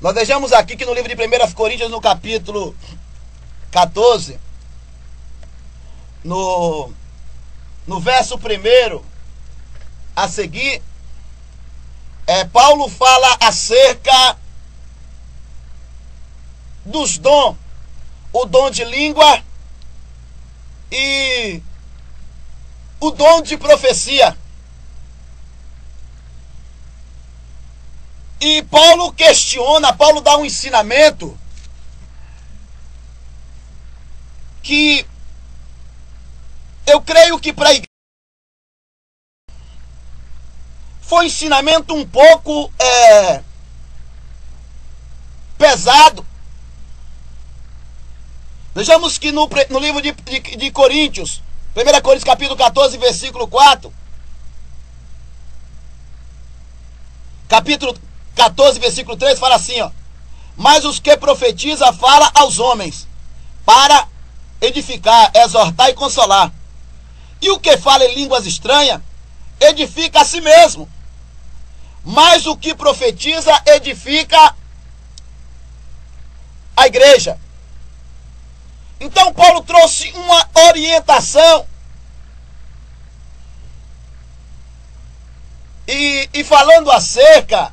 Nós vejamos aqui que no livro de 1 Coríntios, no capítulo 14, no verso 1 a seguir, Paulo fala acerca dos dons, o dom de língua e o dom de profecia. E Paulo questiona, Paulo dá um ensinamento que eu creio que para a igreja foi um ensinamento um pouco pesado. Vejamos que no livro de Coríntios, 1 Coríntios capítulo 14, versículo 4, capítulo 14, versículo 3, fala assim, ó: mas os que profetizam fala aos homens, para edificar, exortar e consolar. E o que fala em línguas estranhas, edifica a si mesmo. Mas o que profetiza, edifica a igreja. Então Paulo trouxe uma orientação. E falando acerca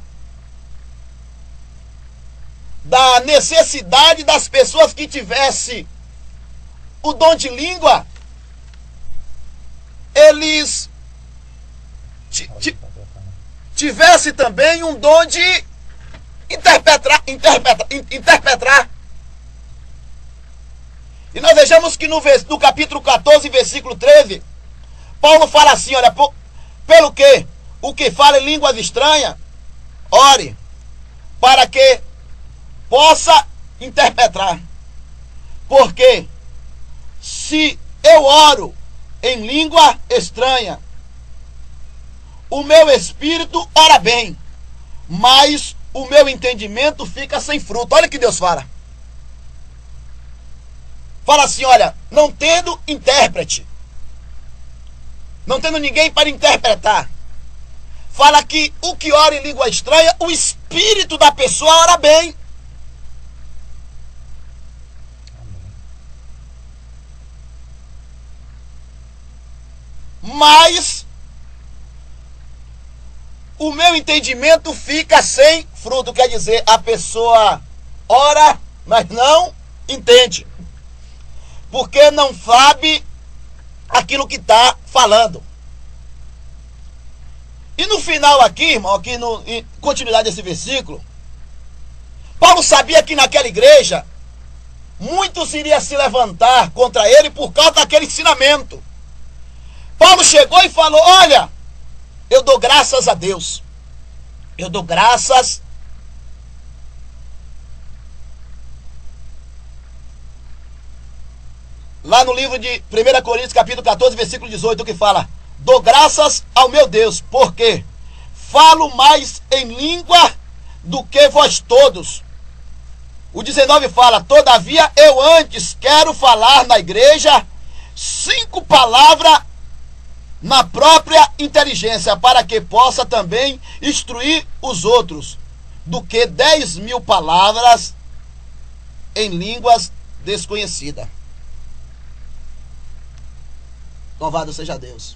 da necessidade das pessoas que tivessem o dom de língua, eles tivessem também um dom de interpretar. E nós vejamos que no capítulo 14, versículo 13, Paulo fala assim, olha, pelo que o que fala em línguas estranhas, ore, para que possa interpretar. Porque se eu oro em língua estranha, o meu espírito ora bem, mas o meu entendimento fica sem fruto. Olha o que Deus fala. Fala assim, olha, não tendo intérprete, não tendo ninguém para interpretar, fala que o que ora em língua estranha, o espírito da pessoa ora bem. Mas o meu entendimento fica sem fruto. Quer dizer, a pessoa ora, mas não entende, porque não sabe aquilo que está falando. E no final aqui, irmão, aqui em continuidade desse versículo, Paulo sabia que naquela igreja muitos iriam se levantar contra ele por causa daquele ensinamento. Paulo chegou e falou, olha, eu dou graças a Deus, eu dou graças lá no livro de 1 Coríntios capítulo 14, versículo 18, que fala, dou graças ao meu Deus, porque falo mais em língua do que vós todos. O 19 fala, todavia eu antes quero falar na igreja 5 palavras na própria inteligência, para que possa também instruir os outros, do que 10.000 palavras em línguas desconhecidas. Louvado seja Deus.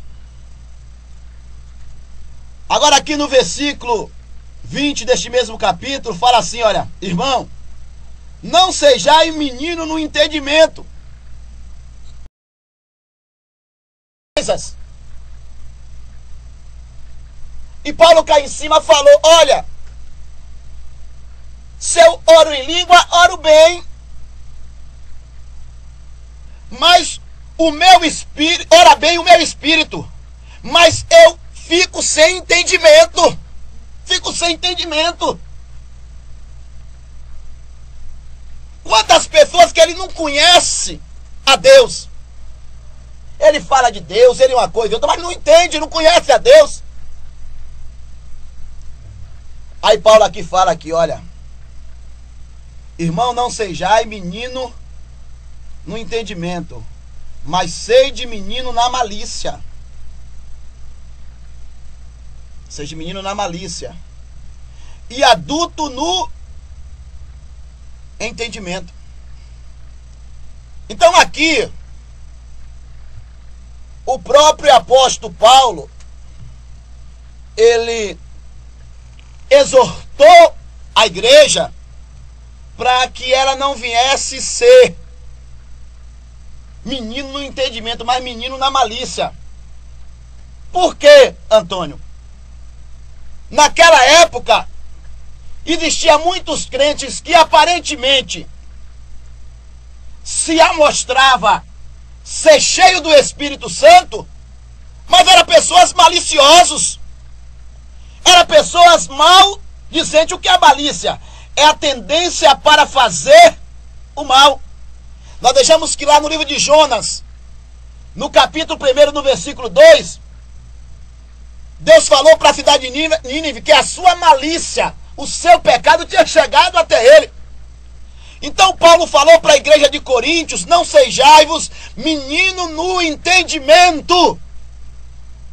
Agora aqui no versículo 20 deste mesmo capítulo, fala assim, olha, irmão, não sejais menino no entendimento. E Paulo cá em cima falou, olha, se eu oro em língua, oro bem, mas o meu espírito, ora bem o meu espírito, mas eu fico sem entendimento. Fico sem entendimento. Quantas pessoas que ele não conhece a Deus. Ele fala de Deus, ele é uma coisa e outra, mas não entende, não conhece a Deus. Aí Paulo aqui fala aqui, olha, irmão, não sejais menino no entendimento, mas sede menino na malícia. Seja menino na malícia. E adulto no entendimento. Então aqui, o próprio apóstolo Paulo, ele exortou a igreja para que ela não viesse ser menino no entendimento, mas menino na malícia. Por quê, Antônio? Naquela época, existia muitos crentes que aparentemente se amostrava ser cheio do Espírito Santo, mas eram pessoas maliciosos. Eram pessoas maldizentes. O que é malícia? É a tendência para fazer o mal. Nós deixamos que lá no livro de Jonas, no capítulo 1, no versículo 2, Deus falou para a cidade de Nínive que a sua malícia, o seu pecado tinha chegado até ele. Então Paulo falou para a igreja de Coríntios: não sejai-vos menino no entendimento,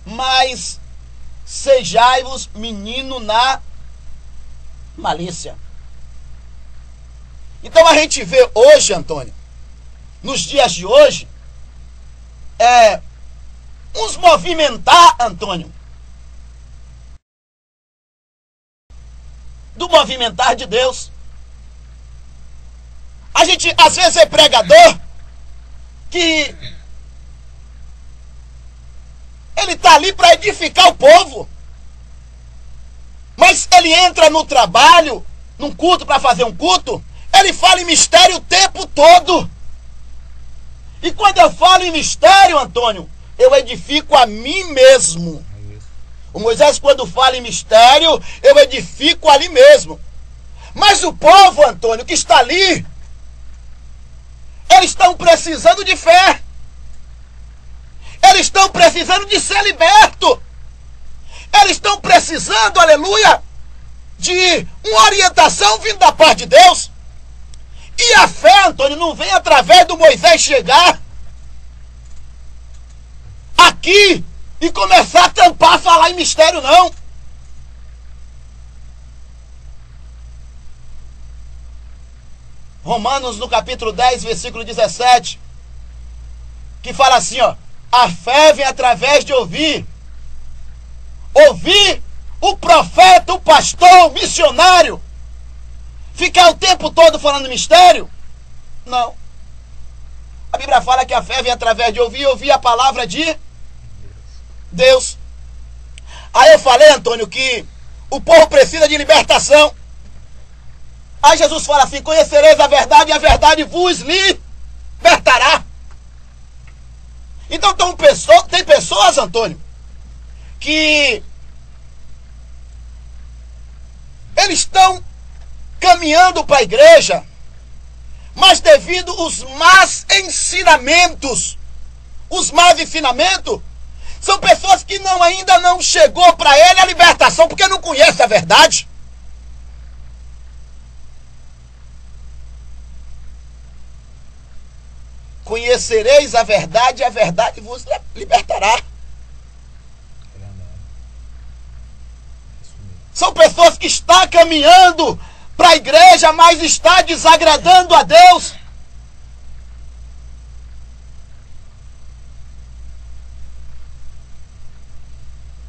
mas sejai-vos menino na malícia. Então a gente vê hoje, Antônio, nos dias de hoje, uns movimentar, Antônio, do movimentar de Deus. A gente às vezes é pregador que ele está ali para edificar o povo, mas ele entra no trabalho, num culto, para fazer um culto, ele fala em mistério o tempo todo. E quando eu falo em mistério, Antônio, eu edifico a mim mesmo. O Moisés, quando fala em mistério, eu edifico ali mesmo. Mas o povo, Antônio, que está ali, eles estão precisando de fé. Eles estão precisando de ser libertos. Eles estão precisando, aleluia, de uma orientação vindo da parte de Deus. E a fé, Antônio, não vem através do Moisés chegar aqui e começar a tampar, falar em mistério, não. Romanos, no capítulo 10, versículo 17, que fala assim, ó: a fé vem através de ouvir. Ouvir o profeta, o pastor, o missionário. Ficar o tempo todo falando mistério? Não. A Bíblia fala que a fé vem através de ouvir a palavra de Deus. Aí eu falei, Antônio, que o povo precisa de libertação. Aí Jesus fala assim: conhecereis a verdade e a verdade vos libertará. Então tem pessoas, Antônio, que eles estão caminhando para a igreja, mas devido aos más ensinamentos, são pessoas que ainda não chegou para ele a libertação, porque não conhece a verdade. Conhecereis a verdade e a verdade vos libertará. São pessoas que estão caminhando para a igreja, mas está desagradando a Deus.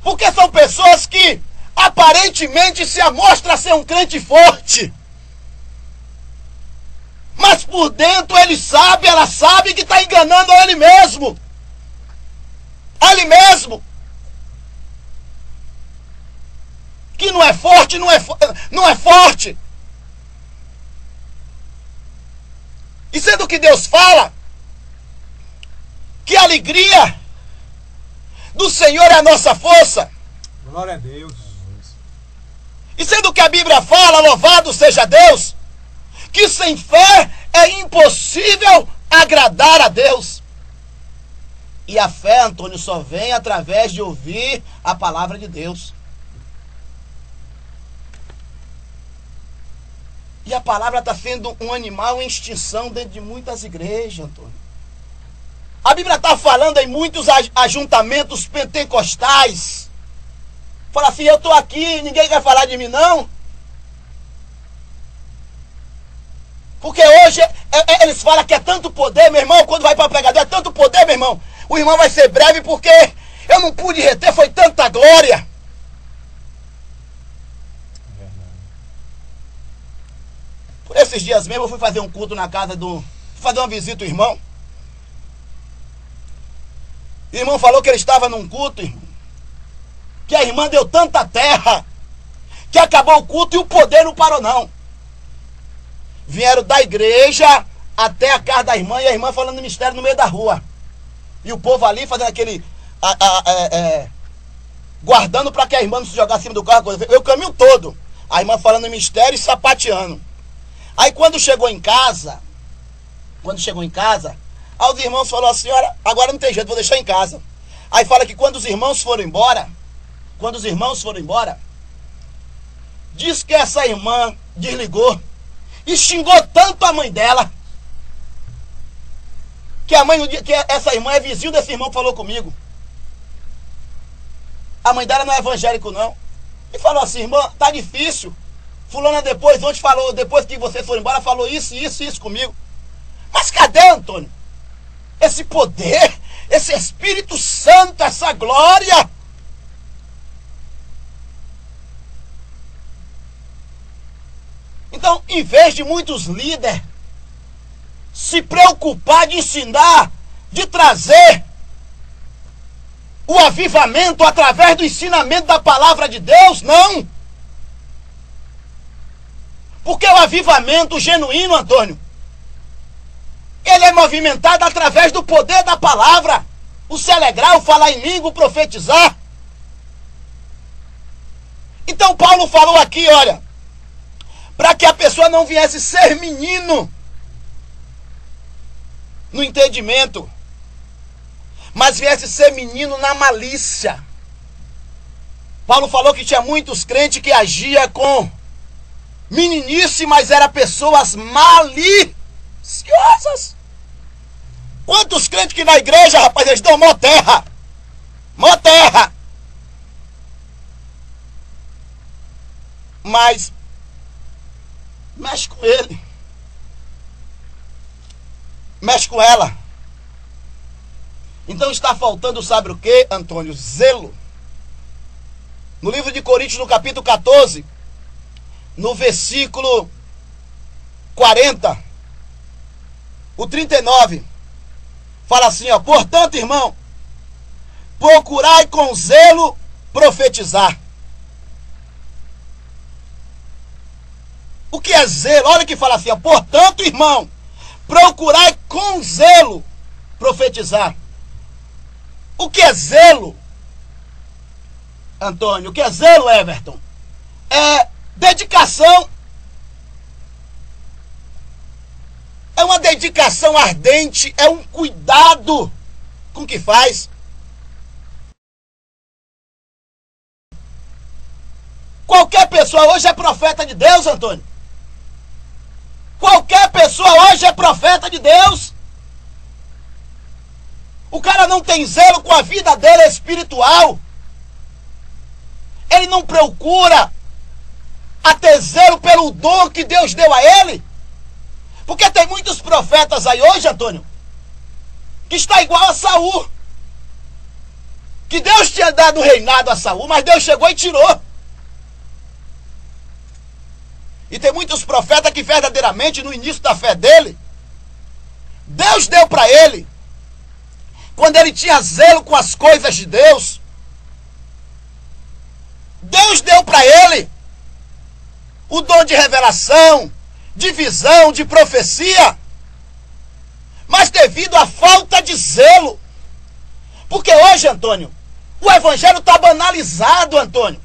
Porque são pessoas que aparentemente se amostram ser um crente forte, mas por dentro ela sabe que está enganando a ele mesmo. Que não é forte, não é forte. E sendo que Deus fala que a alegria do Senhor é a nossa força. Glória a Deus. E sendo que a Bíblia fala, louvado seja Deus, que sem fé é impossível agradar a Deus. E a fé, Antônio, só vem através de ouvir a palavra de Deus. E a palavra está sendo um animal em extinção dentro de muitas igrejas, Antônio. A Bíblia está falando em muitos ajuntamentos pentecostais. Fala assim: eu estou aqui, ninguém vai falar de mim, não. Porque hoje eles falam que é tanto poder, meu irmão, quando vai para o pregador é tanto poder, meu irmão. O irmão vai ser breve porque eu não pude reter, foi tanta glória. Por esses dias mesmo eu fui fazer um culto na casa fui fazer uma visita ao irmão. O irmão falou que ele estava num culto, irmão, que a irmã deu tanta terra que acabou o culto e o poder não parou não. Vieram da igreja até a casa da irmã e a irmã falando mistério no meio da rua. E o povo ali fazendo aquele... guardando para que a irmã não se jogasse acima do carro. O caminho todo. A irmã falando mistério e sapateando. Aí quando chegou em casa, aí os irmãos falaram assim, olha, agora não tem jeito, vou deixar em casa. Aí fala que quando os irmãos foram embora, diz que essa irmã desligou e xingou tanto a mãe dela, que a mãe, no dia que essa irmã é vizinho desse irmão que falou comigo. A mãe dela não é evangélico não. E falou assim, irmã, tá difícil. Fulana ontem falou, depois que vocês foram embora, falou isso comigo. Mas cadê, Antônio? Esse poder, esse Espírito Santo, essa glória. Então, em vez de muitos líderes se preocupar de ensinar, de trazer o avivamento através do ensinamento da palavra de Deus, não. Porque o avivamento genuíno, Antônio, ele é movimentado através do poder da palavra. O se alegrar, o falar em língua, o profetizar. Então Paulo falou aqui, olha, para que a pessoa não viesse ser menino no entendimento, mas viesse ser menino na malícia. Paulo falou que tinha muitos crentes que agiam com meninice, mas eram pessoas maliciosas. Quantos crentes que na igreja, rapaz, eles dão mó terra. Mas mexe com ele, mexe com ela. Então está faltando, sabe o que, Antônio? Zelo. No livro de Coríntios, no capítulo 14, no versículo 40, o 39, fala assim, ó, portanto, irmão, procurai com zelo profetizar. O que é zelo? Olha que fala assim, ó, portanto, irmão, procurai com zelo profetizar. O que é zelo, Antônio? O que é zelo, Everton? É dedicação. É uma dedicação ardente, é um cuidado com o que faz. Qualquer pessoa hoje é profeta de Deus, Antônio. Qualquer pessoa hoje é profeta de Deus. O cara não tem zelo com a vida dele espiritual. Ele não procura a ter zelo pelo dom que Deus deu a ele. Porque tem muitos profetas aí hoje, Antônio, que está igual a Saul. Que Deus tinha dado o reinado a Saul, mas Deus chegou e tirou. E tem muitos profetas que verdadeiramente no início da fé dele, Deus deu para ele, quando ele tinha zelo com as coisas de Deus, Deus deu para ele o dom de revelação, de visão, de profecia, mas devido à falta de zelo. Porque hoje, Antônio, o evangelho está banalizado, Antônio.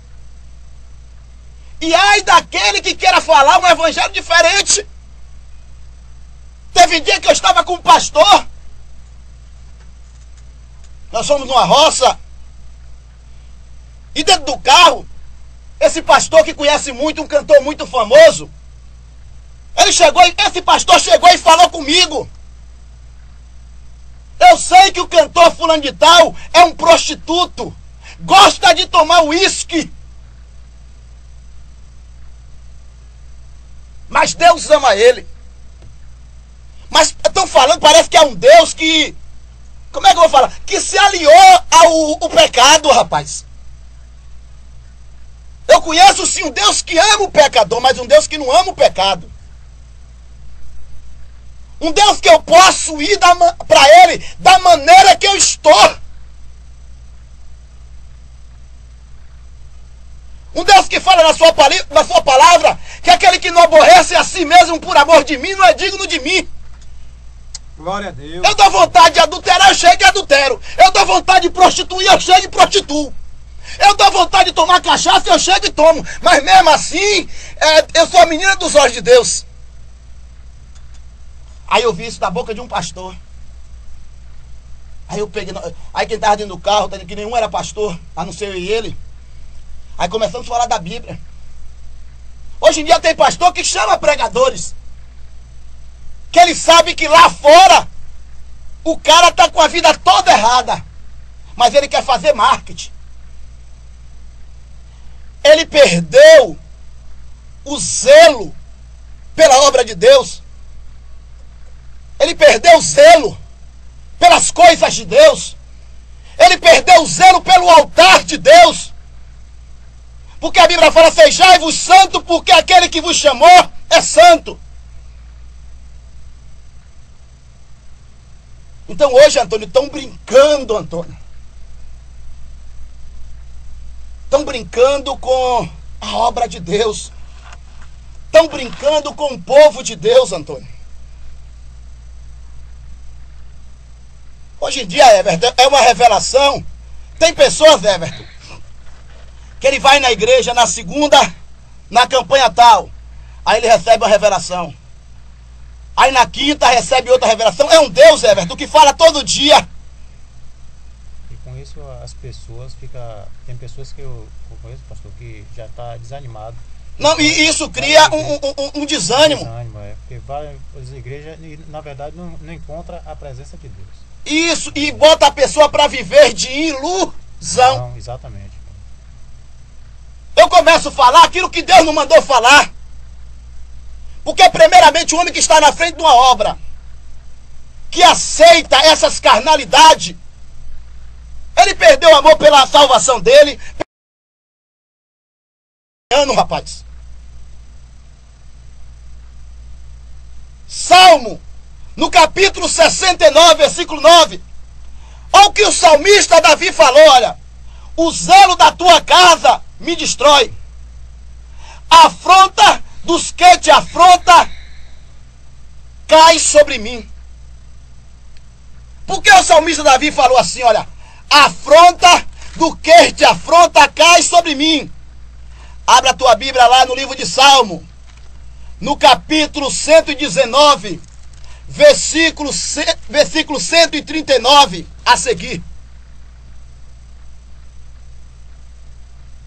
E ai daquele que queira falar um evangelho diferente. Teve dia que eu estava com um pastor. Nós fomos numa roça. E dentro do carro, esse pastor que conhece muito, um cantor muito famoso, esse pastor chegou e falou comigo. Eu sei que o cantor fulano de tal é um prostituto. Gosta de tomar uísque. Mas Deus ama ele. estão falando, parece que é um Deus que... Como é que eu vou falar? Que se aliou ao pecado, rapaz. Eu conheço sim um Deus que ama o pecador, mas um Deus que não ama o pecado. Um Deus que eu posso ir para Ele da maneira que eu estou. Um Deus que fala na sua palavra que aquele que não aborrece a si mesmo por amor de mim não é digno de mim. Glória a Deus. Eu dou vontade de adulterar, eu chego e adultero. Eu dou vontade de prostituir, eu chego e prostituo. Eu dou vontade de tomar cachaça, eu chego e tomo. Mas mesmo assim, eu sou a menina dos olhos de Deus. Aí eu vi isso da boca de um pastor. Aí eu peguei... Aí quem estava dentro do carro, que nenhum era pastor, a não ser eu e ele. Aí começamos a falar da Bíblia. Hoje em dia tem pastor que chama pregadores. Que ele sabe que lá fora o cara está com a vida toda errada. Mas ele quer fazer marketing. Ele perdeu o zelo pela obra de Deus. Ele perdeu o zelo pelas coisas de Deus. Ele perdeu o zelo pelo altar de Deus. Porque a Bíblia fala, sejai-vos santo, porque aquele que vos chamou é santo. Então hoje, Antônio, estão brincando, Antônio. Estão brincando com a obra de Deus. Estão brincando com o povo de Deus, Antônio. Hoje em dia, Everton, é uma revelação. Tem pessoas, Everton, que ele vai na igreja na segunda, na campanha tal. Aí ele recebe uma revelação. Aí na quinta recebe outra revelação. É um Deus, Everton, que fala todo dia. E com isso as pessoas ficam... Tem pessoas que eu conheço, pastor, que já está desanimado. Não, e isso cria um desânimo. Porque várias igrejas, na verdade, não encontra a presença de Deus. Isso, e bota a pessoa para viver de ilusão. Não, exatamente. Eu começo a falar aquilo que Deus não mandou falar. Porque primeiramente o homem que está na frente de uma obra, que aceita essas carnalidades, ele perdeu o amor pela salvação dele. Rapaz. Salmo, no capítulo 69, versículo 9. Olha o que o salmista Davi falou, olha. O zelo da tua casa me destrói. A afronta dos que te afronta cai sobre mim. Por que o salmista Davi falou assim, olha? A afronta do que te afronta cai sobre mim. Abra a tua Bíblia lá no livro de Salmo, no capítulo 119, versículo 139 a seguir.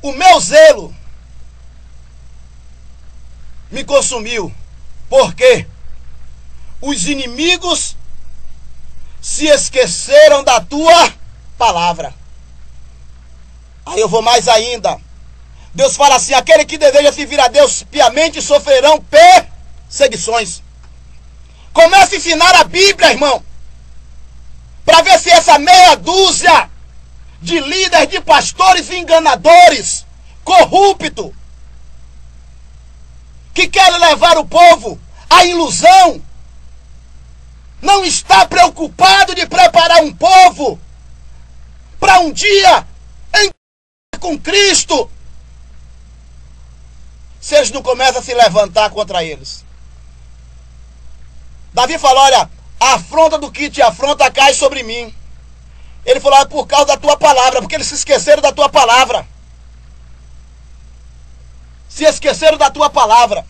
O meu zelo me consumiu, porque os inimigos se esqueceram da tua palavra. Aí eu vou mais ainda. Deus fala assim, aquele que deseja servir a Deus piamente sofrerão perseguições. Comece a ensinar a Bíblia, irmão, para ver se essa meia dúzia de líderes, de pastores enganadores, corruptos, que querem levar o povo à ilusão, não está preocupado de preparar um povo para um dia com Cristo. Se eles não começam a se levantar contra eles. Davi falou, olha, a afronta do que te afronta cai sobre mim. Ele falou, por causa da tua palavra, porque eles se esqueceram da tua palavra. Se esqueceram da tua palavra.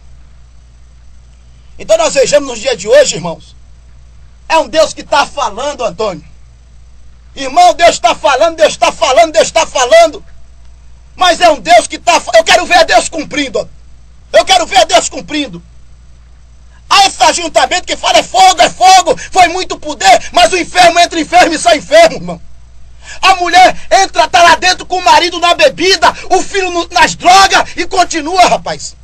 Então nós vejamos nos dias de hoje, irmãos, é um Deus que está falando, Antônio. Irmão, Deus está falando, Deus está falando, Deus está falando. Mas é um Deus que está... Eu quero ver Deus cumprindo. Eu quero ver Deus cumprindo. Há esse ajuntamento que fala é fogo, foi muito poder, mas o enfermo entra enfermo e sai enfermo, irmão. A mulher entra, tá lá dentro com o marido na bebida, o filho nas drogas e continua, rapaz.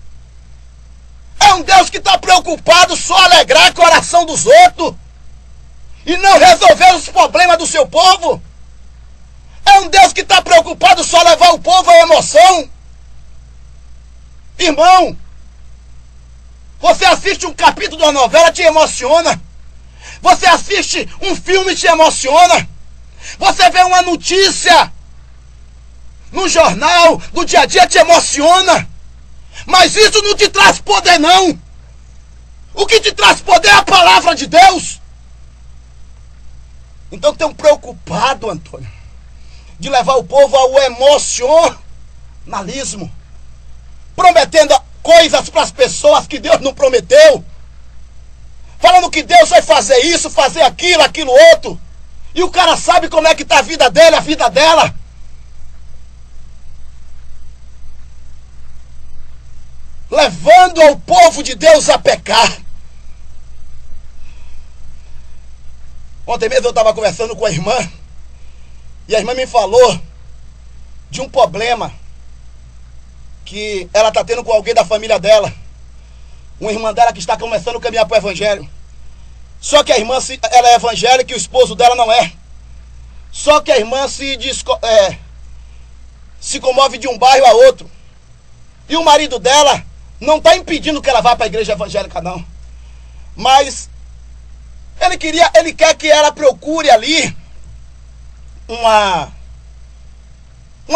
É um Deus que está preocupado só alegrar o coração dos outros. e não resolver os problemas do seu povo. É um Deus que está preocupado só levar o povo à emoção. Irmão, você assiste um capítulo de uma novela, te emociona. Você assiste um filme, te emociona. Você vê uma notícia no jornal, do dia a dia, te emociona. Mas isso não te traz poder, não. O que te traz poder é a palavra de Deus. Então tem um preocupado, Antônio, de levar o povo ao emocionalismo, prometendo coisas para as pessoas que Deus não prometeu, falando que Deus vai fazer isso, fazer aquilo, aquilo outro, e o cara sabe como é que está a vida dele, a vida dela. Levando ao povo de Deus a pecar. Ontem mesmo eu estava conversando com a irmã, e a irmã me falou de um problema que ela está tendo com alguém da família dela. Uma irmã dela que está começando a caminhar para o evangelho. Só que a irmã, ela é evangélica e o esposo dela não é. Só que a irmã se comove de um bairro a outro. E o marido dela não está impedindo que ela vá para a igreja evangélica, não. Mas ele quer que ela procure ali uma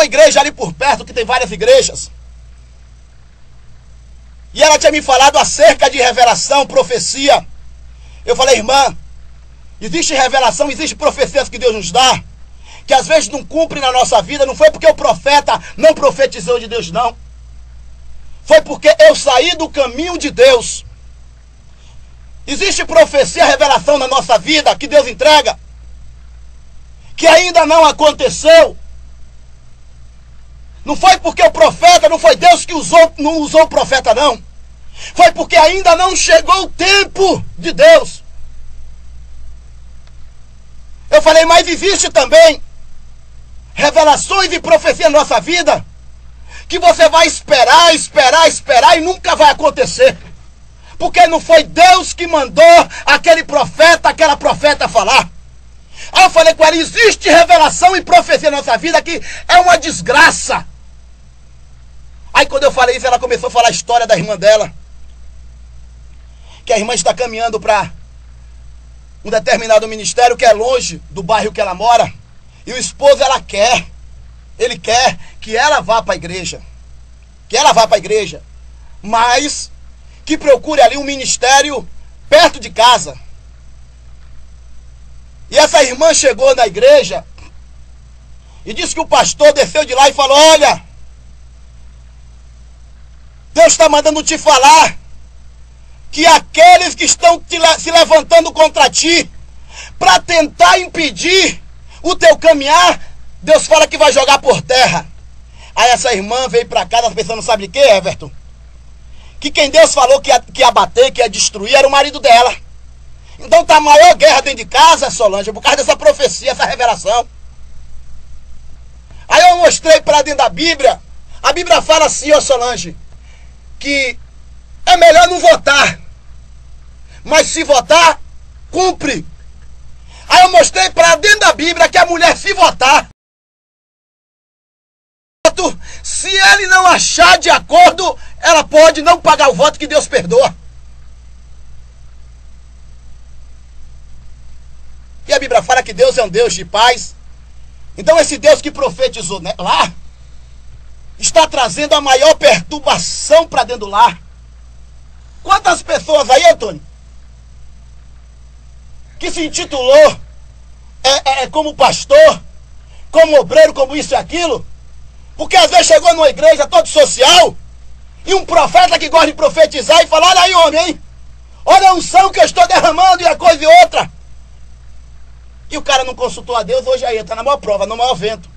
igreja ali por perto, que tem várias igrejas. E ela tinha me falado acerca de revelação, profecia. Eu falei, irmã, existe revelação, existe profecias que Deus nos dá, que às vezes não cumpre na nossa vida. Não foi porque o profeta não profetizou de Deus, não. Foi porque eu saí do caminho de Deus. Existe profecia, revelação na nossa vida que Deus entrega, que ainda não aconteceu. Não foi porque o profeta, não foi Deus que não usou o profeta, não. Foi porque ainda não chegou o tempo de Deus. Eu falei, mas existe também revelações e profecia na nossa vida, que você vai esperar e nunca vai acontecer. Porque não foi Deus que mandou aquele profeta, aquela profeta falar. Aí eu falei com ela, existe revelação e profecia na nossa vida que é uma desgraça. Aí quando eu falei isso, ela começou a falar a história da irmã dela. Que a irmã está caminhando para um determinado ministério que é longe do bairro que ela mora. E o esposo, ele quer que ela vá para a igreja. Que ela vá para a igreja. Mas que procure ali um ministério perto de casa. E essa irmã chegou na igreja e disse que o pastor desceu de lá e falou, olha, Deus está mandando te falar que aqueles que estão se levantando contra ti para tentar impedir o teu caminhar, Deus fala que vai jogar por terra. Aí essa irmã veio para casa pensando, sabe de quê, Everton? Que quem Deus falou que ia bater, que ia destruir, era o marido dela. Então tá a maior guerra dentro de casa, Solange, por causa dessa profecia, essa revelação. Aí eu mostrei para dentro da Bíblia. A Bíblia fala assim, ó Solange, que é melhor não votar, mas se votar, cumpre. Aí eu mostrei para dentro da Bíblia que a mulher, se votar, se ele não achar de acordo, ela pode não pagar o voto, que Deus perdoa. E a Bíblia fala que Deus é um Deus de paz. Então esse Deus que profetizou lá está trazendo a maior perturbação para dentro do lar. Quantas pessoas aí, Antônio, que se intitulou como pastor, como obreiro, como isso e aquilo, porque às vezes chegou numa igreja todo social e um profeta que gosta de profetizar e fala, olha aí, homem, hein? Olha a unção que eu estou derramando e a coisa e outra. E o cara não consultou a Deus, hoje aí está na maior prova, no maior vento.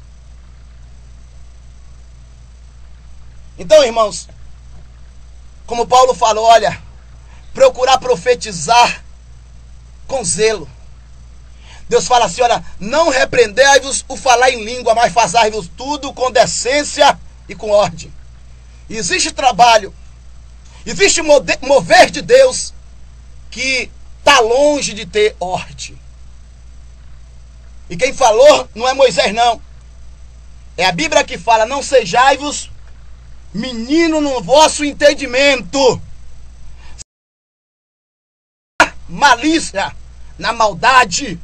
Então, irmãos, como Paulo falou, olha, procurar profetizar com zelo. Deus fala assim, olha, não repreendei-vos o falar em língua, mas fazai-vos tudo com decência e com ordem. Existe trabalho, existe mover de Deus que está longe de ter ordem. E quem falou não é Moisés, não. É a Bíblia que fala: não sejai-vos menino no vosso entendimento. Malícia, na maldade.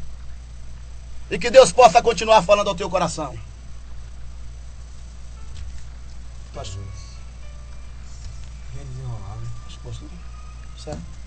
E que Deus possa continuar falando ao teu coração. Pastor. Já desenrolado. Certo?